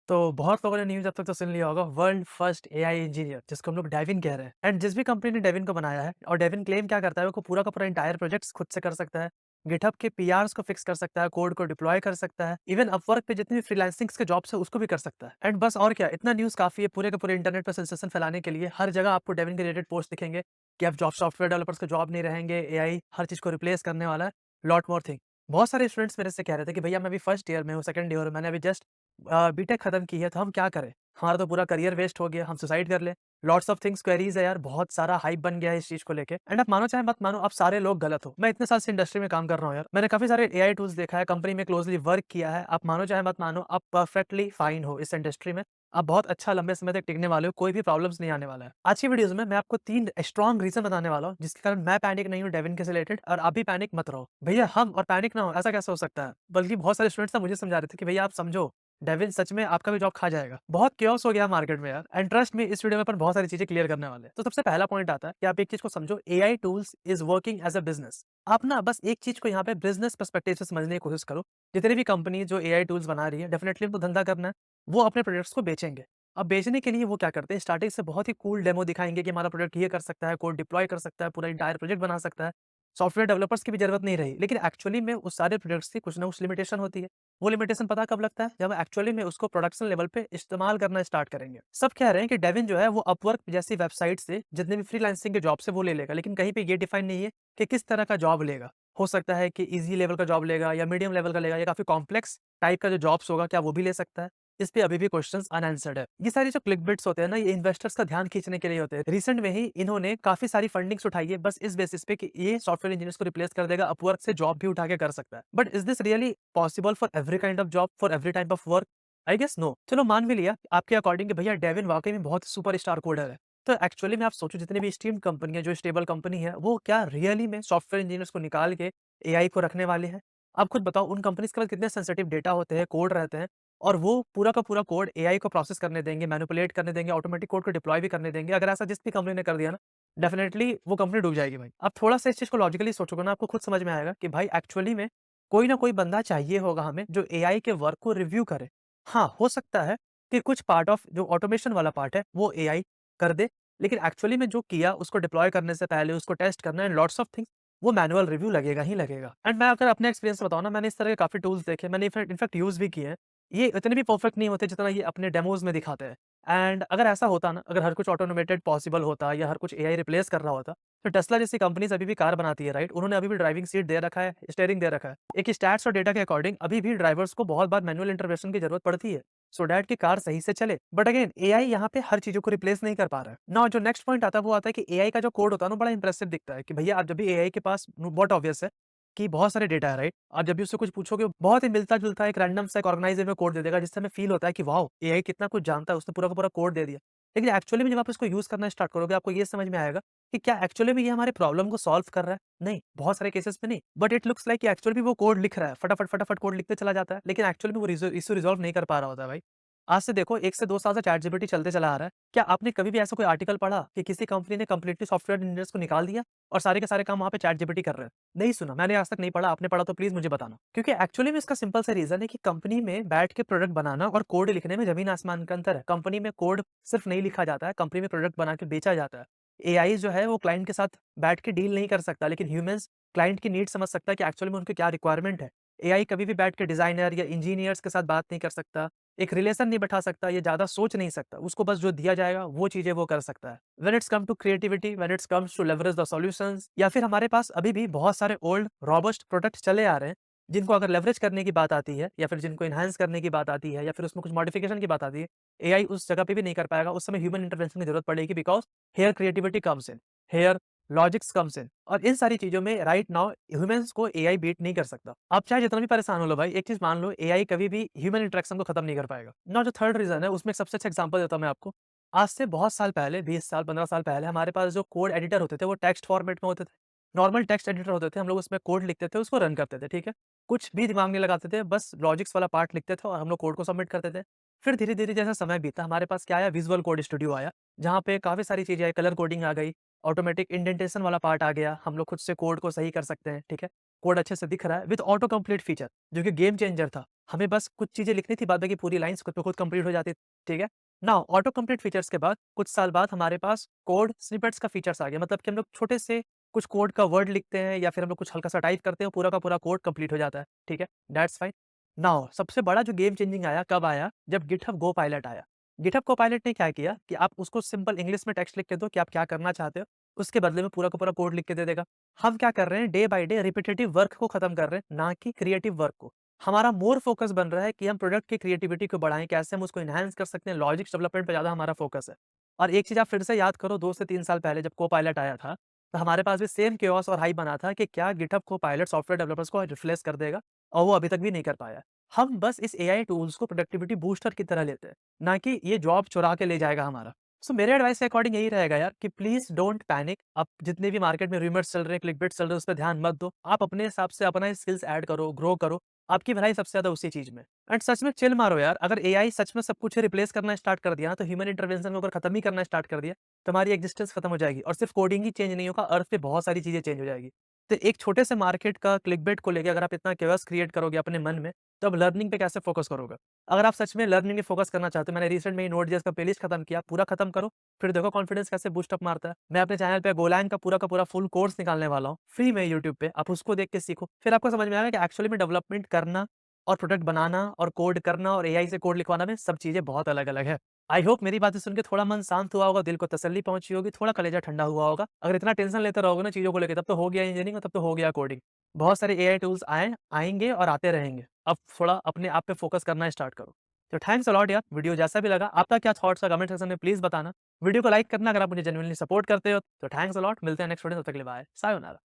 तो बहुत लोगों ने न्यूज़ अब तक तो सुन लिया होगा वर्ल्ड फर्स्ट एआई इंजीनियर जिसको हम लोग डेविन कह रहे हैं। एंड जिस भी कंपनी ने डेविन को बनाया है और डेविन क्लेम क्या करता है वो पूरा का पूरा इंटायर प्रोजेक्ट्स खुद से कर सकता है। गिटहब के पीआरस को फिक्स कर सकता है, कोड को डिप्लॉय कर सकता है, इवन अपवर्क पे जितनी भी फ्रीलांसिंग्स के जॉब्स है उसको भी कर सकता है। एंड बस और क्या, इतना न्यूज़ काफ़ी है पूरे के पूरे इंटरनेट पर सेंसेशन फैलाने के लिए। हर जगह आपको डेविन के रिलेटेड पोस्ट दिखेंगे कि अब जॉब सॉफ्टवेयर डेवलपर्स के जॉब नहीं रहेंगे, एआई हर चीज़ को रिप्लेस करने वाला है, लॉट मोर थिंग। बहुत सारे स्टूडेंट्स मेरे से कह रहे थे कि भैया मैं अभी फर्स्ट ईयर में हूँ, सेकंड ईयर में मैंने अभी जस्ट बीटेक खत्म की है, तो हम क्या करें? हमारा तो पूरा करियर वेस्ट हो गया, हम सुसाइड कर लें। लॉट्स ऑफ थिंग्स क्वेरीज़ है यार, बहुत सारा हाइप बन गया है इस चीज़ को लेके। एंड आप मानो चाहे मत मानो, अब सारे लोग गलत हो। मैं इतने साल से इंडस्ट्री में काम कर रहा हूँ यार। मैंने काफ़ी सारे एआई टूल्स देखा है, कंपनी में क्लोज़ली वर्क किया है। आप मानो चाहे मत मानो, आप परफेक्टली फाइन हो इस इंडस्ट्री में। आप बहुत अच्छा लंबे समय तक टिकने वाले हो, कोई भी प्रॉब्लम्स नहीं आने वाला है। आज की वीडियोज़ में मैं आपको 3 स्ट्रॉन्ग रीज़न बताने वाला हूँ, जिसके कारण मैं पैनिक नहीं हूँ डेविन के से रिलेटेड, और आप भी पैनिक मत रहो। भैया हम और पैनिक ना हो, ऐसा कैसे हो सकता है? बल्कि बहुत सारे स्टूडेंट्स ना मुझे समझा रहे थे कि भैया आप समझो, डेविल सच में आपका भी जॉब खा जाएगा। बहुत chaos हो गया मार्केट में यार। एंड ट्रस्ट मी, इस वीडियो में अपन बहुत सारी चीजें क्लियर करने वाले हैं। तो सबसे पहला पॉइंट आता है कि आप एक चीज को समझो, AI tools is working as a business. आप ना बस एक चीज को यहाँ पे बिजनेस पर्सपेक्टिव से समझने की कोशिश करो। जितनी भी कंपनी जो एआई टूल्स बना रही है, डेफिनेटली उनको धंधा करना है। वो अपने प्रोडक्ट्स को बेचेंगे। अब बेचने के लिए वो क्या करते हैं, स्टार्टिंग से बहुत ही कूल डेमो दिखाएंगे कि हमारा प्रोडक्ट ये कर सकता है, कोड डिप्लॉय कर सकता है, पूरा इंटायर प्रोजेक्ट बना सकता है। सॉफ्टवेयर डेवलपर्स की भी जरूरत नहीं रही, लेकिन एक्चुअली में उस सारे प्रोडक्ट्स की कुछ ना कुछ लिमिटेशन होती है। वो लिमिटेशन पता कब लगता है, जब एक्चुअली में उसको प्रोडक्शन लेवल पे इस्तेमाल करना स्टार्ट करेंगे। सब कह रहे हैं कि डेविन जो है वो अपवर्क जैसी वेबसाइट से जितने भी फ्रीलांसिंग के जॉब से वो ले लेगा, लेकिन कहीं पे ये डिफाइन नहीं है कि किस तरह का जॉब लेगा। हो सकता है कि इजी लेवल का जॉब लेगा या मीडियम लेवल का लेगा या काफी कॉम्प्लेक्स टाइप का जो जॉब्स होगा, क्या वो भी ले सकता है? इस पे अभी भी क्वेश्चंस अनआंसर्ड है। ये सारी जो क्लिक बिट्स होते हैं ना, ये इन्वेस्टर्स का ध्यान खींचने के लिए होते हैं। रिसेंट में ही इन्होंने काफी सारी फंडिंग्स उठाई है बस इस बेसिस पे कि ये सॉफ्टवेयर इंजीनियर्स को रिप्लेस कर देगा, अपवर्क से जॉब भी उठा के कर सकता है। But is this really possible for every kind of job, for every type of work? I guess no. चलो मान भी लिया आपके अकॉर्डिंग कि भैया डेविन वाकई में बहुत सुपर स्टार कोडर है। तो एक्चुअली में आप सोचो, जितनी भी स्टीम्ड कंपनी है, जो स्टेबल कंपनी है, वो क्या रियली में सॉफ्टवेयर इंजीनियर्स को निकाल के एआई को रखने वाले हैं? आप खुद बताओ, उन कंपनीज के पास कितने सेंसिटिव डेटा होते हैं, कोड रहते हैं, और वो पूरा का पूरा कोड एआई को प्रोसेस करने देंगे, मैनिपुलेट करने देंगे, ऑटोमेटिक कोड को डिप्लॉय भी करने देंगे। अगर ऐसा जिस भी कंपनी ने कर दिया ना, डेफिनिटली वो कंपनी डूब जाएगी भाई। आप थोड़ा-सा इस चीज़ को लॉजिकली सोचोगे ना, आपको खुद समझ में आएगा कि भाई एक्चुअली में कोई ना कोई बंदा चाहिए होगा हमें, जो एआई के वर्क को रिव्यू करे। हाँ, हो सकता है कि कुछ पार्ट ऑफ जो ऑटोमेशन वाला पार्ट है, वो एआई कर दे, लेकिन एक्चुअली में जो किया उसको डिप्लॉय करने से पहले उसको टेस्ट करना एंड लॉट्स ऑफ थिंग्स, वो मैनुअल रिव्यू लगेगा ही लगेगा। एंड मैं अगर अपने एक्सपीरियंस से बताऊँ ना, मैंने इस तरह के काफ़ी टूल्स देखे, मैंने इनफैक्ट यूज़ भी किए हैं। ये इतने भी परफेक्ट नहीं होते जितना ये अपने डेमोज़ में दिखाते हैं। एंड अगर ऐसा होता ना, अगर हर कुछ ऑटोमेटेड पॉसिबल होता या हर कुछ एआई रिप्लेस कर रहा होता, तो टेस्ला जैसी कंपनीज़ अभी भी कार बनाती है, राइट? उन्होंने अभी भी ड्राइविंग सीट दे रखा है, स्टीयरिंग दे रखा है। एक स्टैट्स और डेटा के अकॉर्डिंग अभी भी ड्राइवर्स को बहुत बार मैनुअल इंटरवेंशन की जरूरत पड़ती है, सो दैट कि कार सही से चले। बट अगेन एआई यहाँ पे हर चीज़ों को रिप्लेस नहीं कर पा रहा है। नाउ जो नेक्स्ट पॉइंट आता है वो आता है कि एआई का जो कोड होता है ना, बड़ा इंप्रेसिव दिखता है कि भैया आप जब भी एआई के पास, बहुत ऑब्वियस है कि बहुत सारे डेटा है, राइट? आप जब भी उससे कुछ पूछोगे, बहुत ही मिलता-जुलता एक रैंडम सा एक ऑर्गेनाइज़र में कोड दे देगा, जिससे हमें फ़ील होता है कि वॉव! एआई कितना कुछ जानता है, उसने पूरा का पूरा कोड दे दिया। लेकिन एक्चुअली में जब आप इसको यूज़ करना स्टार्ट करोगे, आपको ये समझ में आएगा कि क्या एक्चुअली में ये हमारे प्रॉब्लम को सॉल्व कर रहा है? नहीं, बहुत सारे केसेस में नहीं। बट इट लुक्स लाइक कि एक्चुअली में वो कोड लिख रहा है, फटाफट कोड लिखते चला जाता है, लेकिन एक्चुअली में वो इश्यू रिज़ॉल्व नहीं कर पा रहा होता है भाई। आज से देखो 1 से 2 साल से चैटजीपीटी चलते चला आ रहा है। क्या आपने कभी भी ऐसा कोई आर्टिकल पढ़ा कि किसी कंपनी ने कंप्लीटली सॉफ्टवेयर इंजीनियर्स को निकाल दिया और सारे के सारे काम वहाँ पे चैटजीपीटी कर रहे हैं? नहीं सुना, मैंने आज तक नहीं पढ़ा। आपने पढ़ा तो प्लीज़ मुझे बताना। क्योंकि एक्चुअली में इसका सिंपल सा रीज़न है कि कंपनी में बैठ के प्रोडक्ट बनाना और कोड लिखने में ज़मीन-आसमान का अंतर है। कंपनी में कोड सिर्फ नहीं लिखा जाता है, कंपनी में प्रोडक्ट बना के बेचा जाता है। एआई जो है वो क्लाइंट के साथ बैठ के डील नहीं कर सकता, लेकिन ह्यूमन्स क्लाइंट की नीड समझ सकता है कि एक्चुअली में उनकी क्या रिक्वायरमेंट है। एआई कभी भी बैठ के डिज़ाइनर या इंजीनियर्स के साथ बात नहीं कर सकता, एक रिलेशन नहीं बैठा सकता, ये ज़्यादा सोच नहीं सकता। उसको बस जो दिया जाएगा वो चीज़ें वो कर सकता है। When it's come to creativity, when it's comes to leverage the solutions, या फिर हमारे पास अभी भी बहुत सारे ओल्ड रोबस्ट प्रोडक्ट्स चले आ रहे हैं, जिनको अगर लेवरेज करने की बात आती है या फिर जिनको एनहांस करने की बात आती है या फिर उसमें कुछ मॉडिफिकेशन की बात आती है, एआई उस जगह पे भी नहीं कर पाएगा। उस समय ह्यूमन इंटरवेंशन की जरूरत पड़ेगी, because here creativity comes in, here logics comes in, और इन सारी चीज़ों में राइट नाउ ह्यूमन्स को एआई बीट नहीं कर सकता। आप चाहे जितना भी परेशान हो लो भाई, एक चीज़ मान लो, एआई कभी भी ह्यूमन इंटरेक्शन को खत्म नहीं कर पाएगा। नाउ जो थर्ड रीज़न है, उसमें एक सबसे अच्छा एग्जांपल देता हूँ मैं आपको। आज से बहुत साल पहले, 20 साल, 15 साल पहले हमारे पास जो कोड एडिटर होते थे, वो टेक्स्ट फॉर्मेट में होते थे। नॉर्मल टेक्स्ट एडिटर होते थे, हम लोग उसमें कोड लिखते थे, उसको रन करते थे, ठीक है? कुछ भी दिमाग नहीं लगाते थे, बस लॉजिक्स वाला पार्ट लिखते थे और हम लोग कोड को सबमिट करते थे। फिर धीरे-धीरे जैसा समय बीता, हमारे पास क्या आया, विजुअल कोड स्टूडियो आया, जहाँ पे काफ़ी सारी चीज़ें आई, कलर कोडिंग आ गई, ऑटोमेटिक इंडेंटेशन वाला पार्ट आ गया, हम लोग खुद से कोड को सही कर सकते हैं, ठीक है? कोड अच्छे से दिख रहा है विद ऑटो कंप्लीट फीचर, जो कि गेम चेंजर था। हमें बस कुछ चीज़ें लिखनी थी, बाद बाकी पूरी लाइन्स खुद ब खुद कंप्लीट हो जाती थी, ठीक है? नाउ ऑटो कंप्लीट फीचर्स के बाद कुछ साल बाद हमारे पास कोड स्निपेट्स का फीचर्स आ गया, मतलब कि हम लोग छोटे से कुछ कोड का वर्ड लिखते हैं या फिर हम लोग कुछ हल्का-सा टाइप करते हैं, पूरा का पूरा कोड कंप्लीट हो जाता है, ठीक है? That's fine. नाउ सबसे बड़ा जो गेम चेंजिंग आया कब आया? जब गिटहब गो पायलट आया। गिटहब कोपायलट ने क्या किया कि आप उसको सिंपल इंग्लिश में टेक्स्ट लिख के दो कि आप क्या करना चाहते हो, उसके बदले में पूरा का पूरा कोड लिख के दे देगा। हम क्या कर रहे हैं, day by day repetitive work को खत्म कर रहे हैं, ना कि क्रिएटिव वर्क को। हमारा मोर फोकस बन रहा है कि हम प्रोडक्ट की क्रिएटिविटी को बढ़ाएँ, कैसे हम उसको एनहांस कर सकते हैं, लॉजिक्स डेवलपमेंट पे ज़्यादा हमारा फोकस है। और एक चीज़ आप फिर से याद करो, 2 से 3 साल पहले जब कोपायलट आया था, तो हमारे पास भी सेम chaos और हाइप बना था कि क्या गिटहब कोपायलट सॉफ्टवेयर डेवलपर्स को रिप्लेस कर देगा, और वो अभी तक भी नहीं कर पाया है। हम बस इस एआई टूल्स को प्रोडक्टिविटी बूस्टर की तरह लेते हैं, ना कि ये जॉब चुरा के ले जाएगा हमारा। सो मेरे एडवाइस के अकॉर्डिंग यही रहेगा यार कि प्लीज़ डोंट पैनिक। आप जितने भी मार्केट में रूमर्स चल रहे हैं, क्लिकबेट्स चल रहे हैं, उस पे ध्यान मत दो। आप अपने हिसाब से अपना स्किल्स ऐड करो, ग्रो करो। आपकी भलाई सबसे ज़्यादा उसी चीज़ में। एंड सच में चिल मारो यार, अगर एआई सच में सब कुछ रिप्लेस करना स्टार्ट कर दिया ना, तो ह्यूमन इंटरवेंशन को अगर खत्म ही करना स्टार्ट कर दिया, तो हमारी एक्जिस्टेंस खत्म हो जाएगी। और सिर्फ कोडिंग ही चेंज नहीं होगा, अर्थ पे बहुत सारी चीज़ें चेंज हो जाएगी। तो एक छोटे से मार्केट का क्लिकबेट को लेके अगर आप इतना chaos क्रिएट करोगे अपने मन में, तो अब लर्निंग पे कैसे फोकस करोगे? अगर आप सच में लर्निंग पे फोकस करना चाहते हो, मैंने रिसेंट में ही नोट.जेएस का प्लेलिस्ट खत्म किया, पूरा खत्म करो, फिर देखो कॉन्फिडेंस कैसे बूस्ट अप मारता है। मैं अपने चैनल पे गोलैंग का पूरा फुल कोर्स निकालने वाला हूँ, फ्री में यूट्यूब पे, आप उसको देख के सीखो। फिर आपको समझ में आएगा कि एक्चुअली में डेवलपमेंट करना और प्रोडक्ट बनाना और कोड करना और एआई से कोड लिखवाना में सब चीज़ें बहुत अलग-अलग है। आई होप मेरी बातें सुन के थोड़ा मन शांत हुआ होगा, दिल को तसल्ली पहुँची होगी, थोड़ा कलेजा ठंडा हुआ होगा। अगर इतना टेंशन लेते रहोगे ना चीज़ों को लेके, तब तो हो गया इंजीनियरिंग और तब तो हो गया कोडिंग। बहुत सारे एआई टूल्स आएँगे और आते रहेंगे। अब थोड़ा अपने आप पे फोकस करना स्टार्ट करो। तो थैंक्स अ लॉट यार, वीडियो जैसा भी लगा, आपका क्या थॉट्स है कमेंट सेक्शन में प्लीज़ बताना। वीडियो को लाइक करना अगर आप मुझे जेनुइनली सपोर्ट करते हो, तो थैंक्स अ लॉट। मिलते हैं नेक्स्ट वीडियो, तब तक के लिए बाय। सायोनारा।